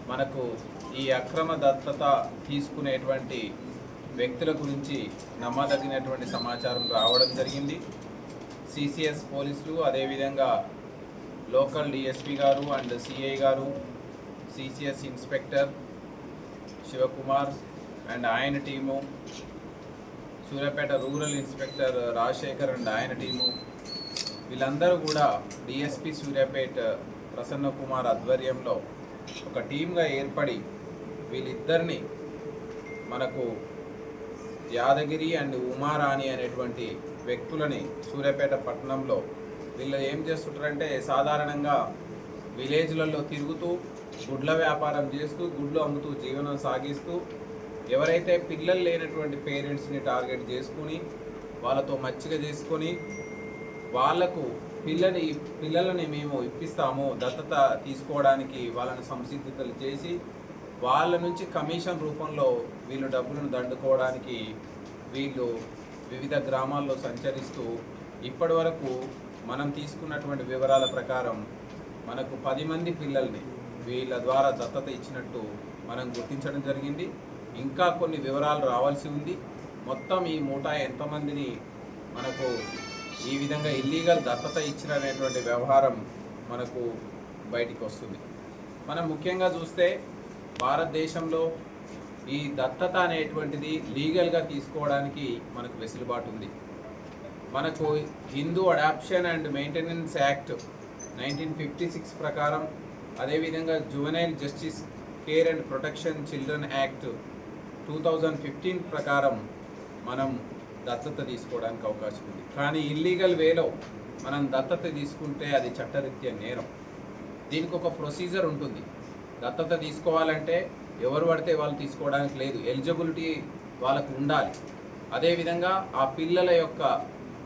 మనకు ఈ అక్రమ దత్తత తీసుకునేటువంటి వ్యక్తుల గురించి నమ్మదగినటువంటి సమాచారం రావడం జరిగింది. సిసిఎస్ పోలీసులు, అదేవిధంగా లోకల్ డిఎస్పి గారు అండ్ సిఐ గారు, సిసిఎస్ ఇన్స్పెక్టర్ శివకుమార్ అండ్ ఆయన team, Suryapet rural inspector Rajasekhar and ఆయన టీము, వీళ్ళందరూ కూడా డిఎస్పి సూర్యాపేట ప్రసన్న కుమార్ ఆధ్వర్యంలో ఒక టీమ్గా ఏర్పడి వీళ్ళిద్దరిని మనకు యాదగిరి అండ్ ఉమారాణి అనేటువంటి వ్యక్తులని సూర్యాపేట పట్టణంలో వీళ్ళు ఏం చేస్తుంటారంటే సాధారణంగా విలేజ్లలో తిరుగుతూ గుడ్ల వ్యాపారం చేస్తూ గుడ్లు అమ్ముతూ జీవనం సాగిస్తూ ఎవరైతే పిల్లలు లేనటువంటి పేరెంట్స్ని టార్గెట్ చేసుకుని వాళ్ళతో మచ్చిక చేసుకొని వాళ్లకు పిల్లలని మేము ఇప్పిస్తాము దత్తత తీసుకోవడానికి వాళ్ళని సంసిద్ధతలు చేసి వాళ్ళ నుంచి కమిషన్ రూపంలో వీళ్ళు డబ్బులను దండుకోవడానికి వీళ్ళు వివిధ గ్రామాల్లో సంచరిస్తూ ఇప్పటి వరకు మనం తీసుకున్నటువంటి వివరాల ప్రకారం మనకు 10 మంది పిల్లల్ని వీళ్ళ ద్వారా దత్తత ఇచ్చినట్టు మనం గుర్తించడం జరిగింది. ఇంకా కొన్ని వివరాలు రావాల్సి ఉంది. మొత్తం ఈ మూటా ఎంతమందిని మనకు ఈ విధంగా ఇల్లీగల్ దత్తత ఇచ్చినటువంటి వ్యవహారం మనకు బయటికి వస్తుంది. మనం ముఖ్యంగా చూస్తే భారతదేశంలో ఈ దత్తత అనేటువంటిది లీగల్గా తీసుకోవడానికి మనకు వెసులుబాటు ఉంది. మనకు Hindu adoption and maintenance act 1956 ప్రకారం, అదేవిధంగా juvenile justice care and protection children act 2015 ప్రకారం మనం దత్తత తీసుకోవడానికి అవకాశం ఉంది. కానీ ఇల్లీగల్ వేలో మనం దత్తత తీసుకుంటే అది చట్టరీత్యా నేరం. దీనికి ఒక ప్రొసీజర్ ఉంటుంది. దత్తత తీసుకోవాలంటే ఎవరు పడితే వాళ్ళు తీసుకోవడానికి లేదు, ఎలిజిబిలిటీ వాళ్ళకు ఉండాలి. అదేవిధంగా ఆ పిల్లల యొక్క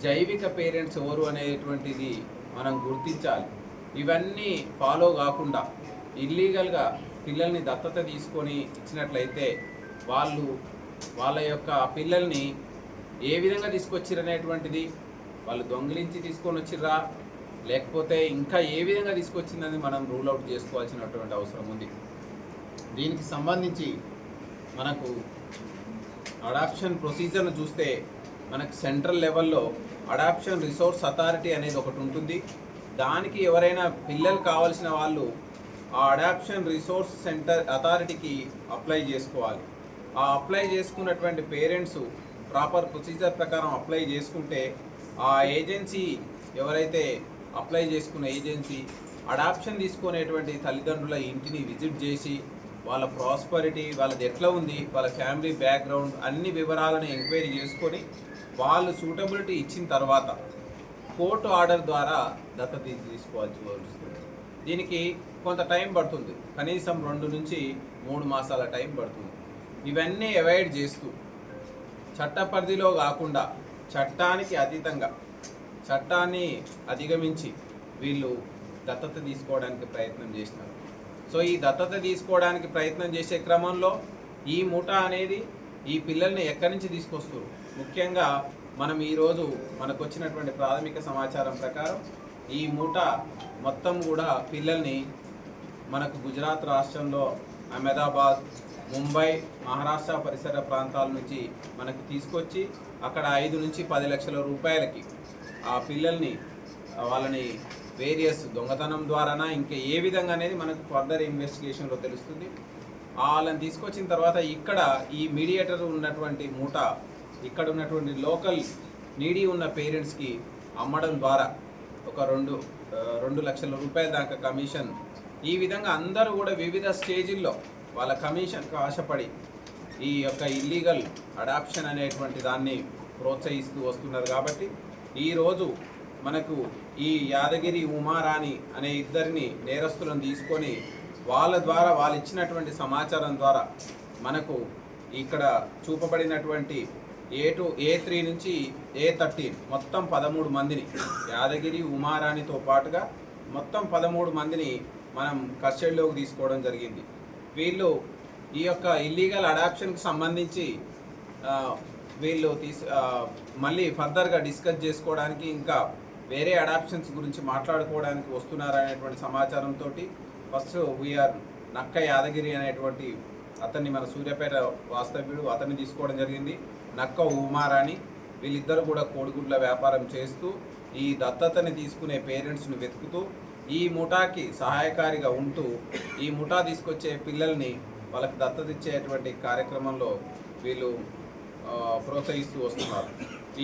జైవిక పేరెంట్స్ ఎవరు అనేటువంటిది మనం గుర్తించాలి. ఇవన్నీ ఫాలో కాకుండా ఇల్లీగల్గా పిల్లల్ని దత్తత తీసుకొని ఇచ్చినట్లయితే వాళ్ళ యొక్క పిల్లల్ని ఏ విధంగా తీసుకొచ్చిరనేటువంటిది, వాళ్ళు దొంగిలించి తీసుకొని వచ్చిర్రా లేకపోతే ఇంకా ఏ విధంగా తీసుకొచ్చిందని మనం రూల్ అవుట్ చేసుకోవాల్సినటువంటి అవసరం ఉంది. దీనికి సంబంధించి మనకు అడాప్షన్ ప్రొసీజర్ను చూస్తే మనకు సెంట్రల్ లెవెల్లో అడాప్షన్ రిసోర్స్ అథారిటీ అనేది ఒకటి ఉంటుంది. దానికి ఎవరైనా పిల్లలు కావాల్సిన వాళ్ళు ఆ అడాప్షన్ రిసోర్స్ సెంటర్ అథారిటీకి అప్లై చేసుకోవాలి. ఆ అప్లై చేసుకున్నటువంటి పేరెంట్స్ ప్రాపర్ ప్రొసీజర్ ప్రకారం అప్లై చేసుకుంటే ఆ ఏజెన్సీ ఎవరైతే అప్లై చేసుకున్న ఏజెన్సీ అడాప్షన్ తీసుకునేటువంటి తల్లిదండ్రుల ఇంటిని విజిట్ చేసి వాళ్ళ ప్రాస్పరిటీ, వాళ్ళది ఎట్లా ఉంది, వాళ్ళ ఫ్యామిలీ బ్యాక్గ్రౌండ్ అన్ని వివరాలను ఎంక్వైరీ చేసుకొని వాళ్ళు సూటబిలిటీ ఇచ్చిన తర్వాత కోర్టు ఆర్డర్ ద్వారా దత్తత తీసుకోవాల్సి వస్తుంది. దీనికి కొంత టైం పడుతుంది, కనీసం 2 నుంచి 3 మాసాల టైం పడుతుంది. ఇవన్నీ అవాయిడ్ చేస్తూ చట్ట పరిధిలో కాకుండా చట్టానికి అతీతంగా చట్టాన్ని అధిగమించి వీళ్ళు దత్తత తీసుకోవడానికి ప్రయత్నం చేసినారు. సో ఈ దత్తత తీసుకోవడానికి ప్రయత్నం చేసే క్రమంలో ఈ ముఠా అనేది ఈ పిల్లల్ని ఎక్కడి నుంచి తీసుకొస్తారు. ముఖ్యంగా మనం ఈరోజు మనకు వచ్చినటువంటి ప్రాథమిక సమాచారం ప్రకారం ఈ ముఠా మొత్తం కూడా పిల్లల్ని మనకు గుజరాత్ రాష్ట్రంలో అహ్మదాబాద్, ముంబై, మహారాష్ట్ర పరిసర ప్రాంతాల నుంచి మనకు తీసుకొచ్చి అక్కడ 5 నుంచి 10 లక్షల రూపాయలకి ఆ పిల్లల్ని వాళ్ళని వేరియస్ దొంగతనం ద్వారానా ఇంకా ఏ విధంగా అనేది మనకు ఫర్దర్ ఇన్వెస్టిగేషన్లో తెలుస్తుంది. వాళ్ళని తీసుకొచ్చిన తర్వాత ఇక్కడ ఈ మీడియేటర్ ఉన్నటువంటి మూటా ఇక్కడ ఉన్నటువంటి లోకల్ నీడీ ఉన్న పేరెంట్స్కి అమ్మడం ద్వారా ఒక 2 లక్షల రూపాయల దాకా కమిషన్. ఈ విధంగా అందరూ కూడా వివిధ స్టేజిల్లో వాళ్ళ కమిషన్కు ఆశపడి ఈ యొక్క ఇల్లీగల్ అడాప్షన్ అనేటువంటి దాన్ని ప్రోత్సహిస్తూ వస్తున్నారు. కాబట్టి ఈరోజు మనకు ఈ యాదగిరి, ఉమారాణి అనే ఇద్దరిని నేరస్తులను తీసుకొని వాళ్ళ ద్వారా వాళ్ళు ఇచ్చినటువంటి సమాచారం ద్వారా మనకు ఇక్కడ చూపబడినటువంటి A3 నుంచి A13 మొత్తం 13 మందిని యాదగిరి, ఉమారాణితో పాటుగా మొత్తం 13 మందిని మనం కస్టడీలోకి తీసుకోవడం జరిగింది. వీళ్ళు ఈ యొక్క ఇల్లీగల్ అడాప్షన్కి సంబంధించి వీళ్ళు మళ్ళీ ఫర్దర్గా డిస్కస్ చేసుకోవడానికి ఇంకా వేరే అడాప్షన్స్ గురించి మాట్లాడుకోవడానికి వస్తున్నారనేటువంటి సమాచారంతో ఫస్ట్ వీఆర్ నక్క యాదగిరి అనేటువంటి అతన్ని మన సూర్యాపేట వాస్తవ్యుడు అతన్ని తీసుకోవడం జరిగింది. నక్క ఉమారాణి వీళ్ళిద్దరూ కూడా కోడిగుడ్ల వ్యాపారం చేస్తూ ఈ దత్తతని తీసుకునే పేరెంట్స్ని వెతుకుతూ ఈ ముఠాకి సహాయకారిగా ఉంటూ ఈ ముఠా తీసుకొచ్చే పిల్లల్ని వాళ్ళకి దత్తత ఇచ్చేటువంటి కార్యక్రమంలో వీళ్ళు ప్రోత్సహిస్తూ వస్తున్నారు.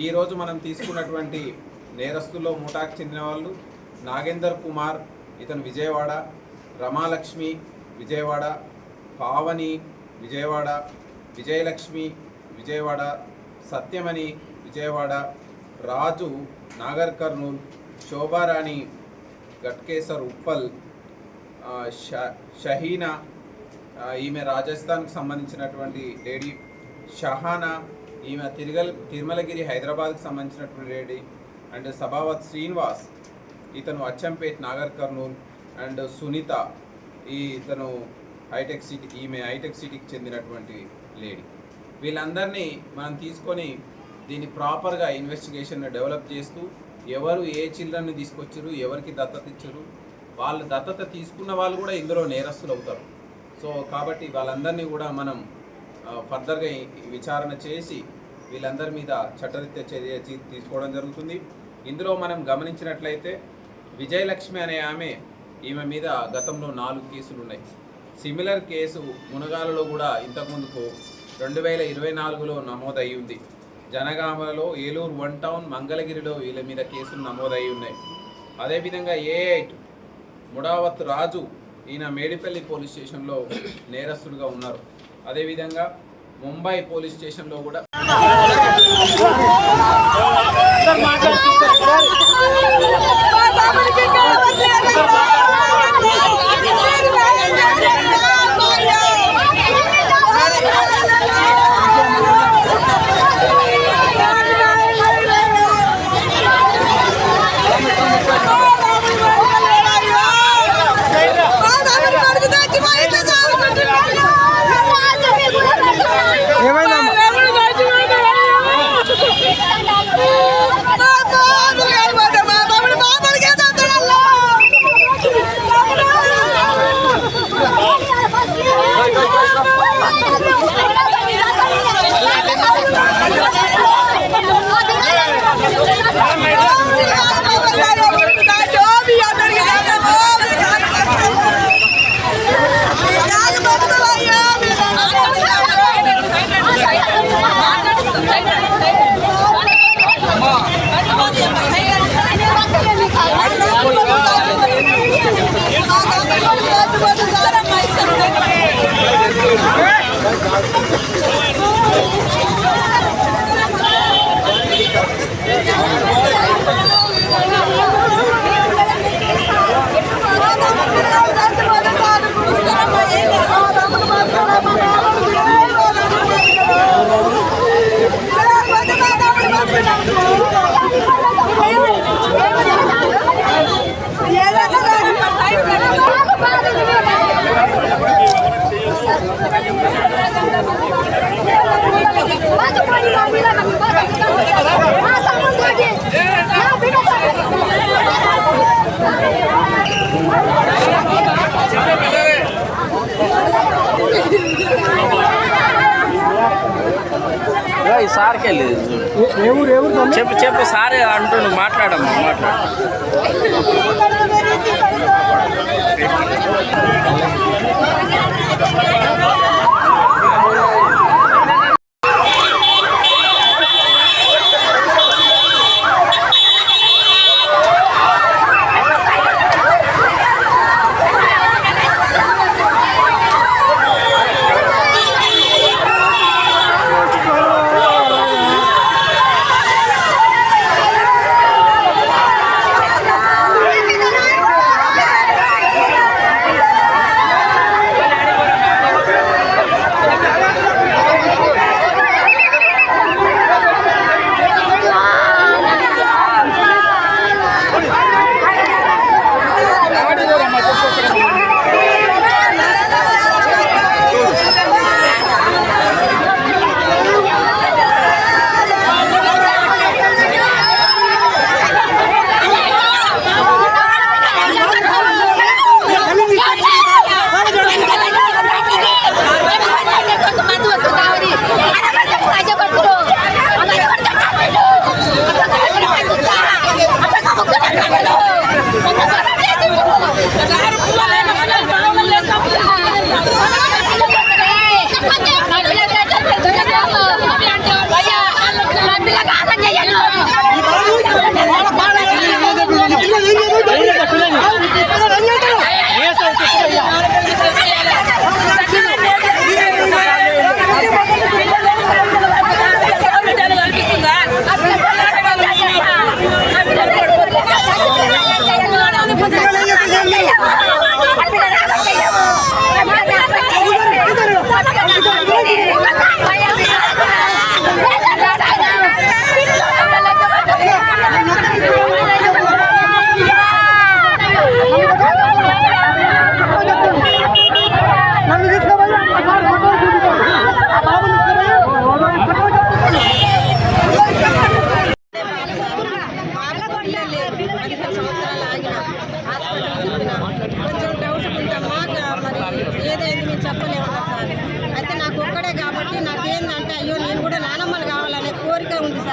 ఈరోజు మనం తీసుకున్నటువంటి నేరస్తుల్లో ముఠాకి చెందిన వాళ్ళు నాగేందర్ కుమార్, ఇతను విజయవాడ, రమాలక్ష్మి విజయవాడ, పావని విజయవాడ, విజయలక్ష్మి విజయవాడ, సత్యమణి విజయవాడ, రాజు నాగర్ కర్నూల్, శోభారాణి గట్కేసర్ ఉప్పల్, షహీనా ఈమె రాజస్థాన్కి సంబంధించినటువంటి లేడీ, షహానా ఈమె తిరుమలగిరి హైదరాబాద్కి సంబంధించినటువంటి లేడీ, అండ్ సభావత్ శ్రీనివాస్ ఇతను అచ్చంపేట్ నాగర్ కర్నూల్, అండ్ సునీత ఇతను హైటెక్ సిటీ ఈమె హైటెక్ సిటీకి చెందినటువంటి లేడీ. వీళ్ళందరినీ మనం తీసుకొని దీన్ని ప్రాపర్గా ఇన్వెస్టిగేషన్ డెవలప్ చేస్తూ ఎవరు ఏ చిల్డ్రన్ని తీసుకొచ్చారు, ఎవరికి దత్తత ఇచ్చారు, వాళ్ళు దత్తత తీసుకున్న వాళ్ళు కూడా ఇందులో నేరస్తులు అవుతారు. సో కాబట్టి వాళ్ళందరినీ కూడా మనం ఫర్దర్గా విచారణ చేసి వీళ్ళందరి మీద చట్టరీత్యా చర్య తీసుకోవడం జరుగుతుంది. ఇందులో మనం గమనించినట్లయితే విజయలక్ష్మి అనే ఈమె మీద గతంలో 4 కేసులు ఉన్నాయి. సిమిలర్ కేసు మునగాలలో కూడా ఇంతకుముందుకు 2024లో నమోదయ్యి ఉంది. జనగామలో, ఏలూరు 1 టౌన్, మంగళగిరిలో వీళ్ళ మీద కేసులు నమోదయ్యి ఉన్నాయి. అదేవిధంగా A8 ముడావత్ రాజు ఈయన మేడిపల్లి పోలీస్ స్టేషన్లో నేరస్తుడుగా ఉన్నారు. అదేవిధంగా ముంబై పోలీస్ స్టేషన్లో కూడా సార్కి వెళ్ళేది చెప్పు సారే అంటుండు మాట్లాడమ్మా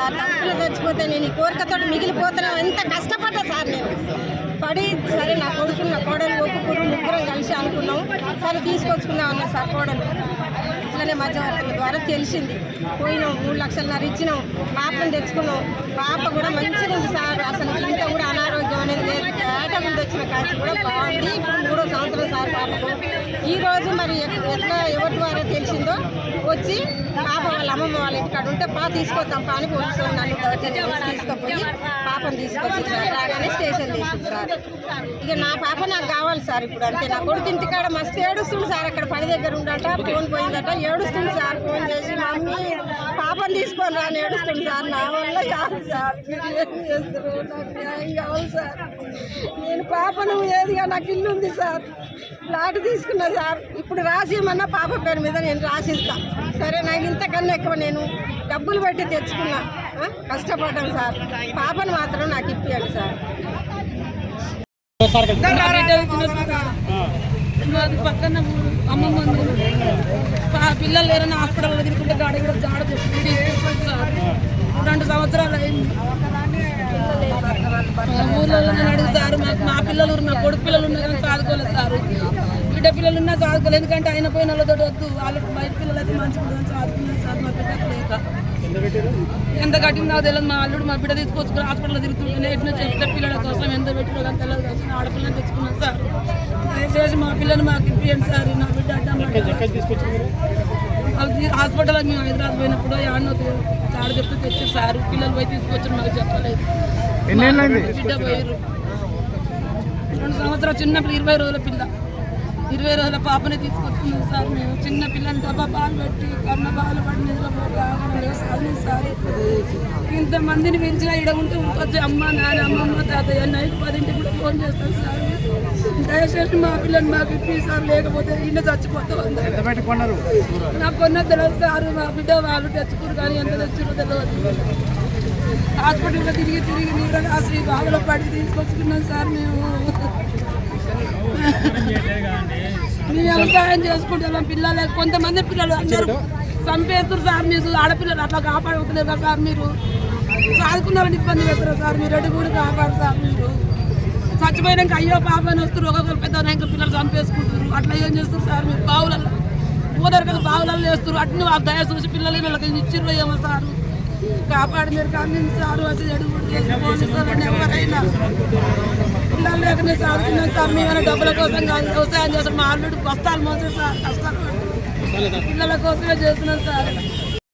సార్. తప్పులు చచ్చిపోతే నేను ఈ కోరికతో మిగిలిపోతున్నా. ఎంత కష్టపడ్డా సార్ నేను పడి. సరే నా కొడుకు నా కోడలు ఒప్పుకుని ముగ్గురం కలిసి అనుకున్నాం. సరే తీసుకొచ్చుకున్నాం అన్న సార్ కోడలు. ఇట్లనే మధ్యవర్తుల ద్వారా తెలిసింది. పోయినాం 3 లక్షలన్నర ఇచ్చినాం. పాపను తెచ్చుకున్నాం. పాప కూడా మంచిగా ఉంది సార్. అసలు ఇంత కూడా అనారోగ్యం అనేది లేదు. ఏట ముందు వచ్చిన కాచి కూడా బాగుంది. ఇప్పుడు 3వ సంవత్సరం సార్ పాపకు. ఈరోజు మరి ఎట్లా ఎవరి ద్వారా తెలిసిందో వచ్చి పాప వాళ్ళ అమ్మమ్మ వాళ్ళ ఇంటికాడ ఉంటే తీసుకొస్తాం పాని పోలీసులు నన్ను తీసుకుపోయి పాపను తీసుకొచ్చి సార్. రాగానే స్టేషన్ తీసింది సార్. ఇక నా పాప నాకు కావాలి సార్ ఇప్పుడు. అంతే నా కొడుకు ఇంటికాడ మస్తు ఏడుస్తుంది సార్. అక్కడ పని దగ్గర ఉండట ఫోన్ పోయిందట ఏడుస్తుంది సార్. ఫోన్ చేసి మమ్మీ పాపను తీసుకొని రాని ఏడుస్తుంది సార్. నా వల్ల కాదు సార్. మీరు ఏం చేస్తారు? నాకు న్యాయం కావాలి సార్. నేను పాపను ఏదిగా నాకు ఇల్లు ఉంది సార్. ఫ్లాట్ తీసుకున్నా సార్. ఇప్పుడు రాసిమన్నా పాప పేరు మీద నేను రాసిస్తా. సరే నాకు ఇంతకన్నా ఎక్కువ నేను డబ్బులు పెట్టి తెచ్చుకున్నా. కష్టపడ్డాను సార్. పాపను మాత్రం నాకు ఇప్పియండి సార్. పక్కన అమ్మమ్మ పిల్లలు లేరని హాస్పిటల్లో తిరుగుతుంటే గాడి కూడా జాడ తీసుకొచ్చి సార్ 2 సంవత్సరాలు అయింది. ఊళ్ళో అడుగుతారు మాకు మా పిల్లలు మా కొడుకు పిల్లలు ఉన్నా కానీ చదువుకోలేదు సార్. బిడ్డ పిల్లలు ఉన్నా చదువుకోలేదు. ఎందుకంటే ఆయన పోయిన వాళ్ళతో వద్దు వాళ్ళకి బయట పిల్లలు అయితే మంచిగా చదువుకున్నారు సార్. మా బిడ్డకు లేక ఎంత కట్టింది నాకు తెలియదు. మా అల్లుడు మా బిడ్డ తీసుకొచ్చుకుని హాస్పిటల్లో తిరుగుతుంటే ఎట్లా చెప్తే పిల్లల కోసం ఎంత పెట్టినా కానీ తెలియదు కానీ ఆడపిల్లని తెచ్చుకున్నాను సార్. దయచేసి మా పిల్లలు మాకు ఇప్పియండి సార్. నా బిడ్డ హాస్పిటల్ మేము హైదరాబాద్ పోయినప్పుడు ఆడనో తాడు చెప్తే తెచ్చారు సార్. పిల్లలు పోయి తీసుకొచ్చారు మాకు చెప్పలేదు. బిడ్డ పోయారు 2 సంవత్సరాలు చిన్నప్పుడు 20 రోజుల పిల్ల 20 రోజుల పాపని తీసుకొచ్చుకున్నాం సార్. మేము చిన్న పిల్లని డబ్బా పాలు పెట్టి కన్న పాలు పడి నిద్రపోలేదు సార్. ఇంతమందిని పిలిచినా ఇక్కడ ఉంటే వచ్చి అమ్మ నాన్న అమ్మమ్మ తాతయ్య నైట్ 10ంటికి కూడా ఫోన్ చేస్తాను సార్. దయచేసి మా పిల్లని మాకు ఇప్పి సార్. లేకపోతే ఇన్న చచ్చిపోతాం. నాకు కొన్న తెలియదు సార్. మా బిడ్డ వాళ్ళు తెచ్చుకున్నారు కానీ ఎంత తెచ్చుకో తెలియదు. హాస్పిటల్లో తిరిగి నీళ్ళ రాసి బాధలో పడి తీసుకొచ్చుకున్నాం సార్. మేము వ్యవసాయం చేసుకుంటున్నాం. పిల్లలు కొంతమంది పిల్లలు అందరూ చంపేస్తారు సార్. మీకు ఆడపిల్లలు అట్లా కాపాడుతున్నారు కదా సార్. మీరు చదువుకున్నారని ఇబ్బంది పెడతారు సార్. మీరు రెడ్డి కూడా కాపాడు సార్. మీరు చచ్చిపోయినాక అయ్యో పాపని వస్తారు. ఒక్కొక్కరు పెద్ద ఇంకా పిల్లలు చంపేసుకుంటారు. అట్లా ఏం చేస్తారు సార్? మీరు బావులలో పోదారు కదా బావులలో వేస్తారు. అట్లా ఆ దయ చూసి పిల్లలు వీళ్ళకి ఇచ్చిర్రు ఏమో సార్. కాపాడు మీరు అందించారు. అసలు పోలీసులు ఎవరైనా పిల్లలు లేకనే చదువుకున్నాం సార్. మేమైనా డబ్బుల కోసం కాదు వ్యవసాయం చేస్తాం. మా అల్లుడు బస్తాలు మోసారు సార్. కష్టాలు పిల్లల కోసమే చేస్తున్నాం సార్.